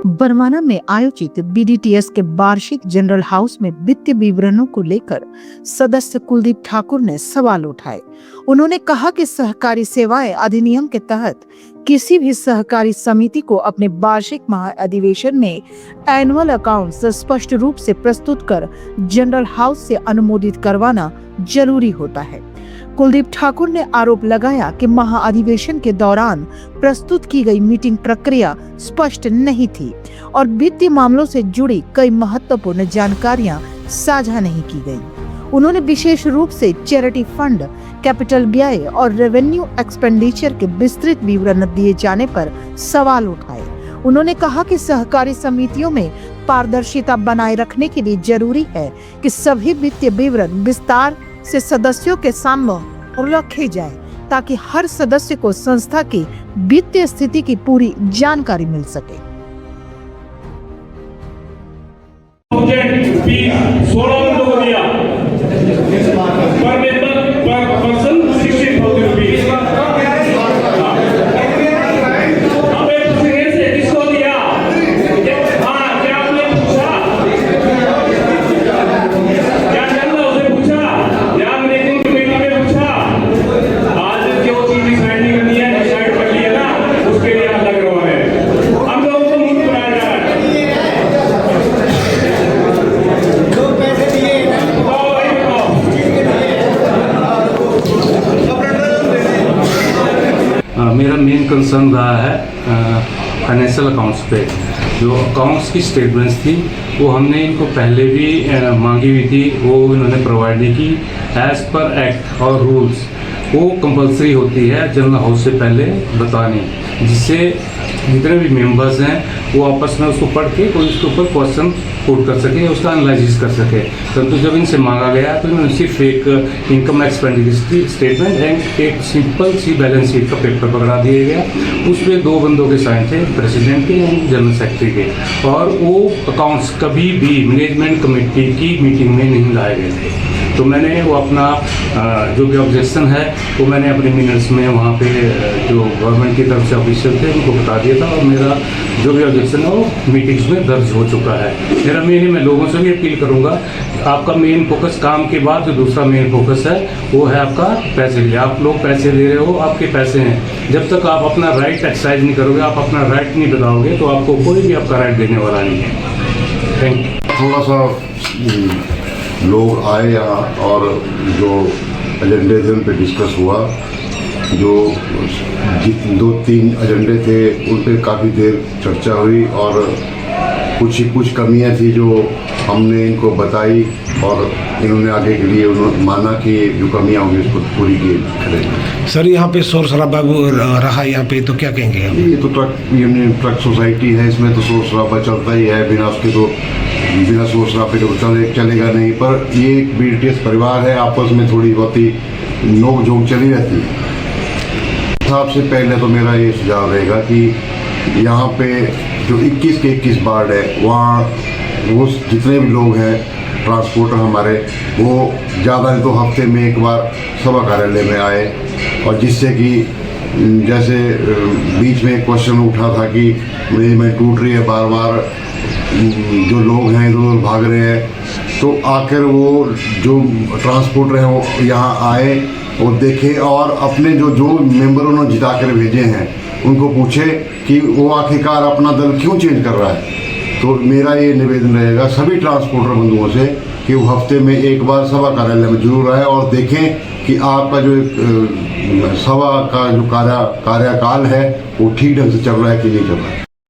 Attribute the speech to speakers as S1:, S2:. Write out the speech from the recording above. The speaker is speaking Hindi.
S1: बरवाना में आयोजित बीडीटीएस के वार्षिक जनरल हाउस में वित्तीय विवरणों को लेकर सदस्य कुलदीप ठाकुर ने सवाल उठाए। उन्होंने कहा कि सहकारी सेवाएं अधिनियम के तहत किसी भी सहकारी समिति को अपने वार्षिक महाअधिवेशन में एनुअल अकाउंट्स स्पष्ट रूप से प्रस्तुत कर जनरल हाउस से अनुमोदित करवाना जरूरी होता है। कुलदीप ठाकुर ने आरोप लगाया कि महाअधिवेशन के दौरान प्रस्तुत की गई मीटिंग प्रक्रिया स्पष्ट नहीं थी और वित्तीय मामलों से जुड़ी कई महत्वपूर्ण जानकारियां साझा नहीं की गई। उन्होंने विशेष रूप से चैरिटी फंड, कैपिटल व्यय और रेवेन्यू एक्सपेंडिचर के विस्तृत विवरण दिए जाने पर सवाल उठाए। उन्होंने कहा कि सहकारी समितियों में पारदर्शिता बनाए रखने के लिए जरूरी है कि सभी वित्तीय विवरण विस्तार से सदस्यों के सामने रखे जाए ताकि हर सदस्य को संस्था की वित्तीय स्थिति की पूरी जानकारी मिल सके।
S2: 16 को दिया पर मेंबर पर पर्सन 60,000 रुपीस। अब एक दूसरे से किसको दिया? हाँ, क्या आपने पूछा? क्या जानना उसे पूछा? या मैनेजिंग कमेटी में पूछा? आज जो चीज डिसाइड नहीं करनी है, डिसाइड कर लिया ना, उसके लिए अलग रहा है। हम लोगों को मूर्ख बनाया जा रहा है।
S3: मेरा मेन कंसर्न रहा है फाइनेंशियल अकाउंट्स पे। जो अकाउंट्स की स्टेटमेंट्स थी वो हमने इनको पहले भी मांगी हुई थी, वो इन्होंने प्रोवाइड नहीं की। एज़ पर एक्ट और रूल्स वो कंपलसरी होती है जनरल हाउस से पहले बतानी, जिससे जितने भी मेंबर्स हैं वो आपस में उसको पढ़ के कोई उसके ऊपर क्वेश्चन पुट कर सके, उसका एनालिसिस कर सके। परंतु जब इनसे मांगा गया तो इन्होंने सिर्फ एक इनकम एक्सपेंडिचर स्टेटमेंट एंड एक सिंपल सी बैलेंस शीट का पेपर पकड़ा दिया गया। उसमें 2 बंदों के साइन थे, प्रेसिडेंट के एंड जनरल सेक्रेटरी के, और वो अकाउंट्स कभी भी मैनेजमेंट कमेटी की मीटिंग में नहीं लाए गए थे। तो मैंने वो अपना जो भी ऑब्जेक्शन है वो मैंने अपने मिनट्स में वहाँ पे जो गवर्नमेंट की तरफ से ऑफिशियल थे उनको बता दिया था, और मेरा जो भी ऑब्जेक्शन है वो मीटिंग्स में दर्ज हो चुका है। मेरा मेन, मैं लोगों से भी अपील करूँगा, आपका मेन फोकस काम के बाद जो दूसरा मेन फोकस है वो है आपका पैसे लिए। आप लोग पैसे ले रहे हो, आपके पैसे हैं। जब तक आप अपना राइट एक्सरसाइज नहीं करोगे, आप अपना राइट नहीं बताओगे, तो आपको कोई भी आपका राइट देने वाला नहीं है। Thank you.
S4: थोड़ा सा लोग आए यहाँ और जो एजेंडे थे उन पर डिस्कस हुआ। जो 2-3 एजेंडे थे उन पर काफ़ी देर चर्चा हुई और कुछ कमियां थी जो हमने इनको बताई, और इन्होंने आगे के लिए उन्होंने माना कि जो कमियां होंगी उसको पूरी करेंगे।
S5: सर, यहाँ पे शोर शराबा रहा यहाँ पे, तो क्या कहेंगे?
S4: ये तो यूनियन ट्रक सोसाइटी है, इसमें तो शोर शराबा चलता ही है, बिना उसके तो बिना शोर शराबे के तो चलेगा नहीं। पर ये एक बीडीटीएस परिवार है, आपस में थोड़ी बहुत ही नोक झोंक चली रहती है। सबसे पहले तो मेरा ये सुझाव रहेगा कि यहाँ पे जो 21 के 21 वार्ड है, वहाँ वो जितने भी लोग हैं ट्रांसपोर्टर हमारे, वो ज़्यादा नहीं तो हफ्ते में एक बार सभा कार्यालय में आए, और जिससे कि जैसे बीच में एक क्वेश्चन उठा था कि मैनेजमेंट टूट रही है, बार बार जो लोग हैं इधर भाग रहे हैं, तो आखिर वो जो ट्रांसपोर्टर हैं वो यहाँ आए और देखे और अपने जो मेंबर उन्होंने जिता कर भेजे हैं उनको पूछे कि वो आखिरकार अपना दल क्यों चेंज कर रहा है। तो मेरा ये निवेदन रहेगा सभी ट्रांसपोर्टर बंधुओं से कि वो हफ्ते में एक बार सभा कार्यालय में जरूर आए और देखें कि आपका जो सभा का जो कार्यकाल है वो ठीक ढंग से चल रहा है कि नहीं चल रहा है।